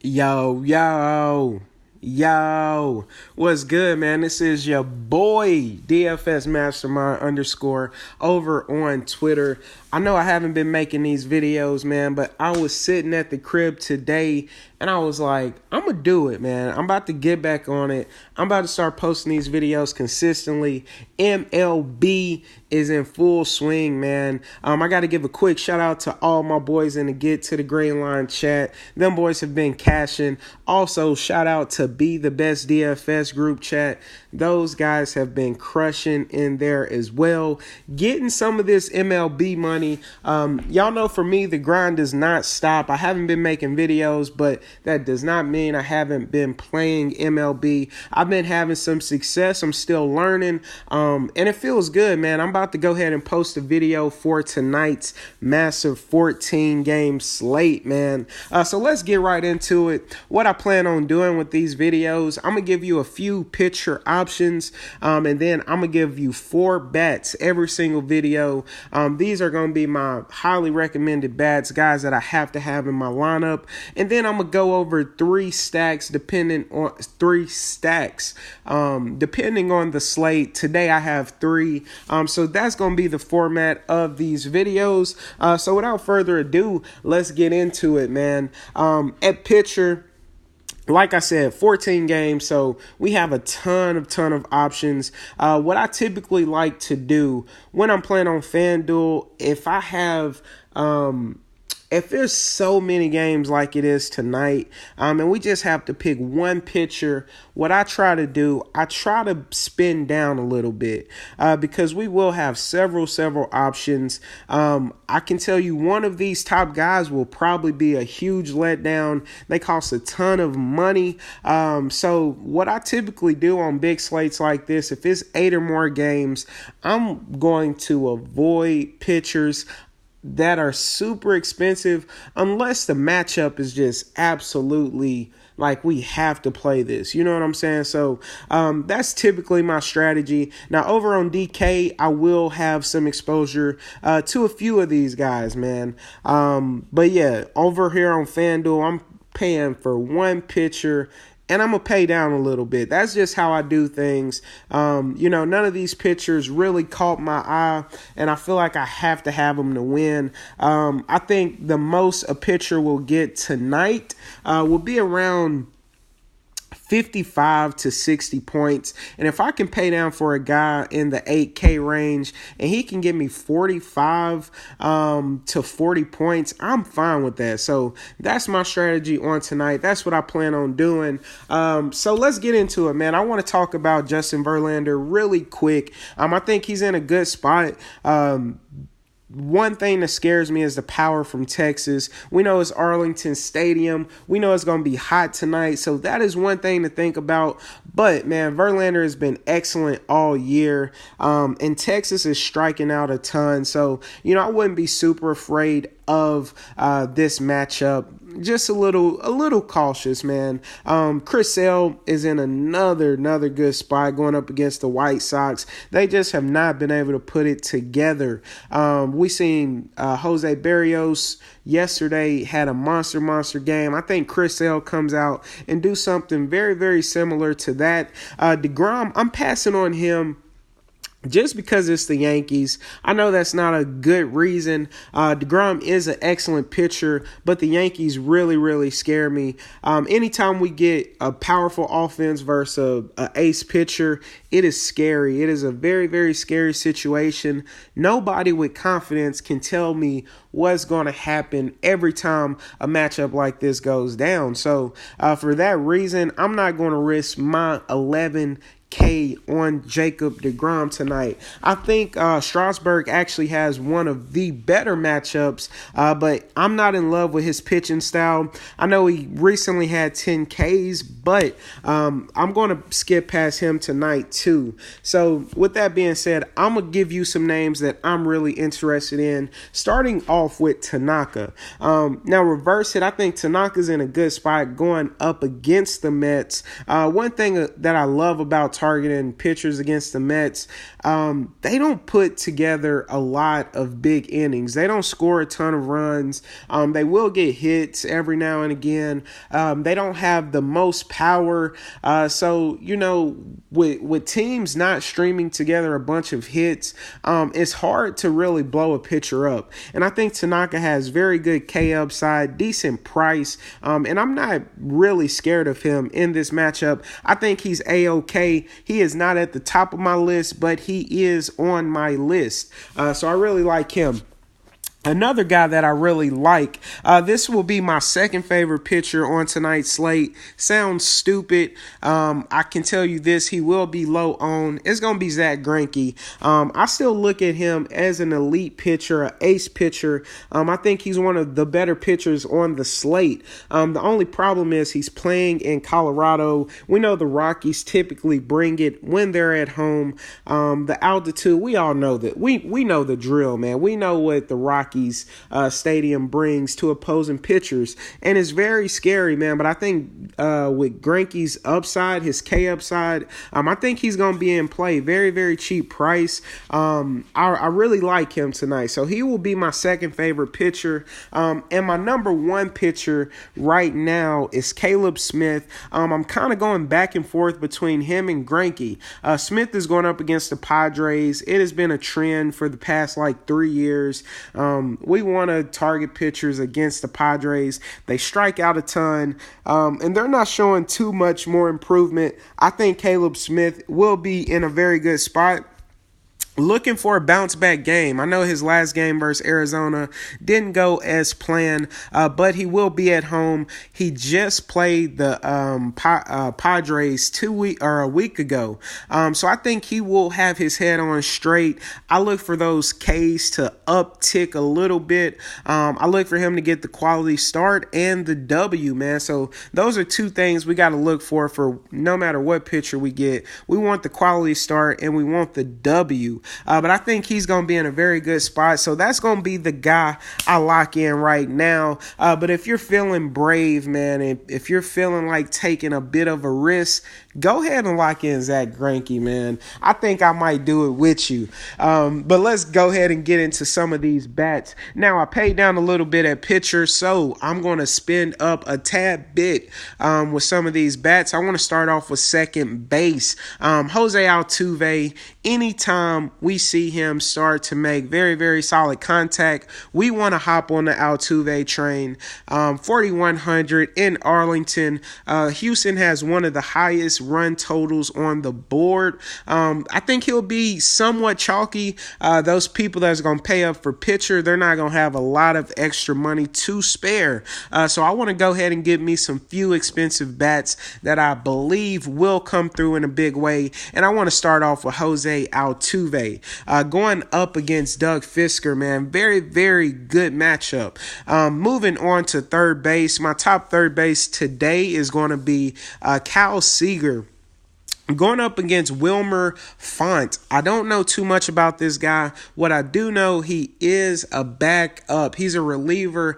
Yo, what's good, man? This is your boy, DFS Mastermind _ over on Twitter. I know I haven't been making these videos, man, but I was sitting at the crib today and I was like, I'm going to do it, man. I'm about to get back on it. I'm about to start posting these videos consistently. MLB is in full swing, man. I got to give a quick shout out to all my boys in the Get to the Green Line chat. Them boys have been cashing. Also, shout out to Be the Best DFS group chat. Those guys have been crushing in there as well. Getting some of this MLB money. Y'all know for me, the grind does not stop. I haven't been making videos, but that does not mean I haven't been playing MLB. I've been having some success. I'm still learning, and it feels good, man. I'm about to go ahead and post a video for tonight's massive 14-game slate, man. So let's get right into it. What I plan on doing with these videos, I'm going to give you a few pitcher options, and then I'm going to give you 4 bats every single video. These are going to be my highly recommended bats, guys that I have to have in my lineup. And then I'm going to go over 3 stacks depending on the slate. Today I have 3. So that's going to be the format of these videos. So without further ado, let's get into it, man. At pitcher, like I said, 14 games, so we have a ton of options. What I typically like to do when I'm playing on Fanduel, if there's so many games like it is tonight, and we just have to pick one pitcher, what I try to do, I try to spin down a little bit, because we will have several options. I can tell you one of these top guys will probably be a huge letdown. They cost a ton of money. So what I typically do on big slates like this, if it's 8 or more games, I'm going to avoid pitchers that are super expensive unless the matchup is just absolutely like we have to play this. You know what I'm saying? So that's typically my strategy. Now over on DK, I will have some exposure to a few of these guys, man. But yeah, over here on FanDuel, I'm paying for one pitcher and I'm going to pay down a little bit. That's just how I do things. None of these pitchers really caught my eye, and I feel like I have to have them to win. I think the most a pitcher will get tonight will be around 55 to 60 points. And if I can pay down for a guy in the 8K range and he can give me 45 to 40 points, I'm fine with that. So that's my strategy on tonight. That's what I plan on doing. So let's get into it, man. I want to talk about Justin Verlander really quick. I think he's in a good spot. One thing that scares me is the power from Texas. We know it's Arlington Stadium. We know it's going to be hot tonight. So that is one thing to think about. But, man, Verlander has been excellent all year. And Texas is striking out a ton. So, I wouldn't be super afraid of this matchup. Just a little cautious, man. Chris Sale is in another good spot going up against the White Sox. They just have not been able to put it together. We seen Jose Barrios yesterday had a monster game. I think Chris Sale comes out and do something very similar to that. DeGrom, I'm passing on him just because it's the Yankees. I know that's not a good reason. DeGrom is an excellent pitcher, but the Yankees really scare me. Anytime we get a powerful offense versus a ace pitcher, it is scary. It is a very scary situation. Nobody with confidence can tell me what's going to happen every time a matchup like this goes down. So for that reason, I'm not going to risk my 11K on Jacob deGrom tonight. I think Strasburg actually has one of the better matchups, but I'm not in love with his pitching style. I know he recently had 10 Ks, but I'm going to skip past him tonight too. So with that being said, I'm going to give you some names that I'm really interested in, starting off with Tanaka. Now reverse it, I think Tanaka's in a good spot going up against the Mets. One thing that I love about targeting and pitchers against the Mets, they don't put together a lot of big innings. They don't score a ton of runs. They will get hits every now and again. They don't have the most power. So, with teams not streaming together a bunch of hits, it's hard to really blow a pitcher up. And I think Tanaka has very good K upside, decent price, and I'm not really scared of him in this matchup. I think he's A-OK. He is not at the top of my list, but he is on my list. So I really like him. Another guy that I really like, this will be my second favorite pitcher on tonight's slate. Sounds stupid. I can tell you this, he will be low owned. It's going to be Zach Greinke. I still look at him as an elite pitcher, an ace pitcher. I think he's one of the better pitchers on the slate. The only problem is he's playing in Colorado. We know the Rockies typically bring it when they're at home. The altitude, we all know that. We know the drill, man. We know what the Rockies stadium brings to opposing pitchers, and it's very scary, man. But I think with Greinke's upside, his K upside, I think he's going to be in play. Very, very cheap price. I really like him tonight, so he will be my second favorite pitcher. And my number one pitcher right now is Caleb Smith. I'm kind of going back and forth between him and Greinke. Smith is going up against the Padres. It has been a trend for the past 3 years. We want to target pitchers against the Padres. They strike out a ton, and they're not showing too much more improvement. I think Caleb Smith will be in a very good spot. Looking for a bounce-back game. I know his last game versus Arizona didn't go as planned, but he will be at home. He just played the Padres a week ago, so I think he will have his head on straight. I look for those Ks to uptick a little bit. I look for him to get the quality start and the W, man. So those are two things we got to look for no matter what pitcher we get. We want the quality start and we want the W. But I think he's going to be in a very good spot. So that's going to be the guy I lock in right now. But if you're feeling brave, man, if you're feeling like taking a bit of a risk, go ahead and lock in Zach Greinke, man. I think I might do it with you. But let's go ahead and get into some of these bats. Now, I paid down a little bit at pitcher, so I'm going to spend up a tad bit with some of these bats. I want to start off with second base. Jose Altuve, anytime we see him start to make very, very solid contact, we want to hop on the Altuve train. 4,100 in Arlington. Houston has one of the highest run totals on the board. I think he'll be somewhat chalky. Those people that's going to pay up for pitcher, they're not going to have a lot of extra money to spare. So I want to go ahead and get me some few expensive bats that I believe will come through in a big way. And I want to start off with Jose Altuve. Going up against Doug Fisker, man. Very, very good matchup. Moving on to third base. My top third base today is going to be Kyle Seager. Going up against Wilmer Font. I don't know too much about this guy. What I do know, he is a backup. He's a reliever.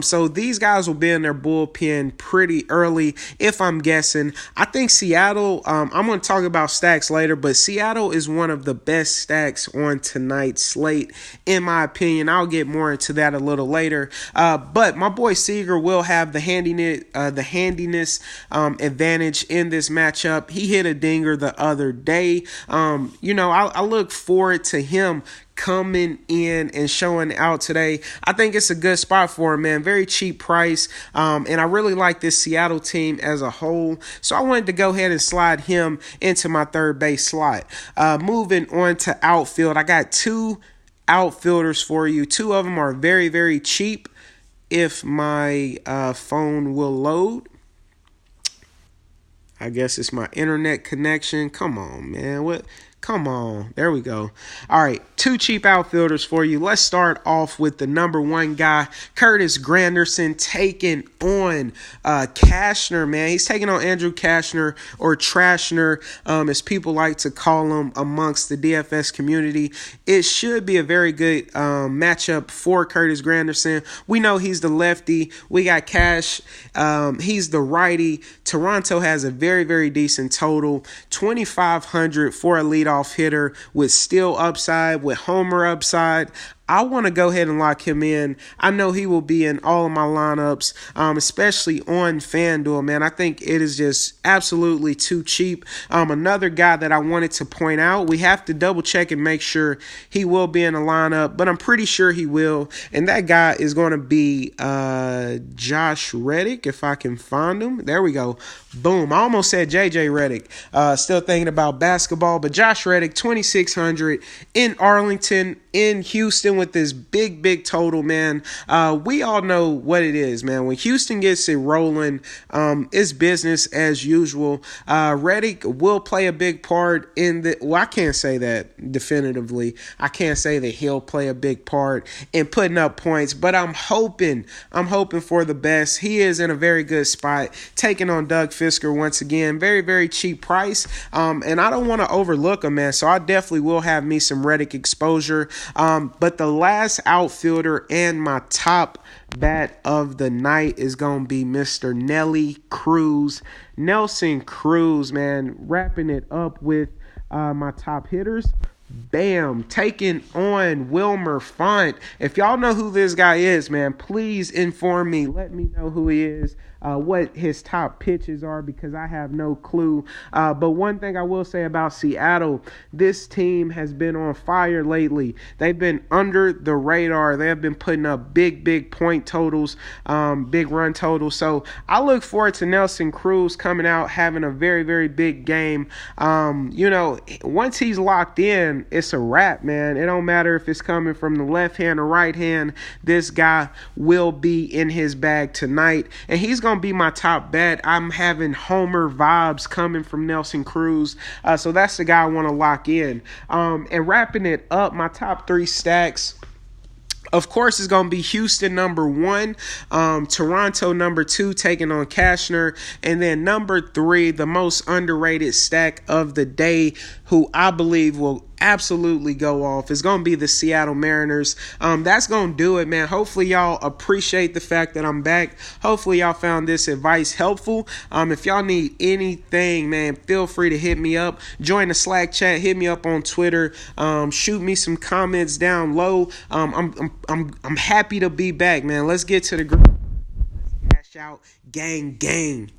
So these guys will be in their bullpen pretty early, if I'm guessing. I think Seattle, I'm going to talk about stacks later, but Seattle is one of the best stacks on tonight's slate, in my opinion. I'll get more into that a little later. But my boy Seager will have the handiness advantage in this matchup. He hit a ding the other day. I look forward to him coming in and showing out today. I think it's a good spot for him, man. Very cheap price. And I really like this Seattle team as a whole. So I wanted to go ahead and slide him into my third base slot. Moving on to outfield. I got two outfielders for you. Two of them are very, very cheap. If my phone will load. I guess it's my internet connection. Come on, man. Come on. There we go. All right. 2 cheap outfielders for you. Let's start off with the number 1 guy, Curtis Granderson, taking on Cashner, man. He's taking on Andrew Cashner, or Trashner, as people like to call him amongst the DFS community. It should be a very good matchup for Curtis Granderson. We know he's the lefty. We got Cash. He's the righty. Toronto has a very, very decent total. 2,500 for a leadoff hitter with steal upside, with homer upside. I want to go ahead and lock him in. I know he will be in all of my lineups, especially on Fanduel, man. I think it is just absolutely too cheap. Another guy that I wanted to point out, we have to double check and make sure he will be in the lineup, but I'm pretty sure he will. And that guy is going to be Josh Reddick, if I can find him. There we go. Boom. I almost said JJ Reddick. Still thinking about basketball, but Josh Reddick, 2,600 in Arlington, in Houston, with this big total, man. We all know what it is, man. When Houston gets it rolling, it's business as usual. Reddick will play a big part in the, well, I can't say that definitively. I can't say that he'll play a big part in putting up points, but I'm hoping for the best. He is in a very good spot, taking on Doug Fisker once again. Very, very cheap price. And I don't want to overlook him, man. So I definitely will have me some Reddick exposure. But the last outfielder and my top bat of the night is going to be Mr. Nelson Cruz, man, wrapping it up with my top hitters. Bam, taking on Wilmer Font. If y'all know who this guy is, man, please inform me. Let me know who he is, what his top pitches are, because I have no clue. But one thing I will say about Seattle, this team has been on fire lately. They've been under the radar. They have been putting up big point totals, big run totals. So I look forward to Nelson Cruz coming out, having a very, very big game. Once he's locked in, it's a wrap, man. It don't matter if it's coming from the left hand or right hand. This guy will be in his bag tonight, and he's going to be my top bet. I'm having homer vibes coming from Nelson Cruz, so that's the guy I want to lock in. And wrapping it up, my top 3 stacks, of course, it's going to be Houston number 1, Toronto number 2, taking on Cashner, and then number 3, the most underrated stack of the day, who I believe will absolutely go off, is going to be the Seattle Mariners. That's going to do it, man. Hopefully y'all appreciate the fact that I'm back. Hopefully y'all found this advice helpful. If y'all need anything, man, feel free to hit me up. Join the Slack chat. Hit me up on Twitter. Shoot me some comments down low. I'm happy to be back, man. Let's get to the group. Let's cash out, gang.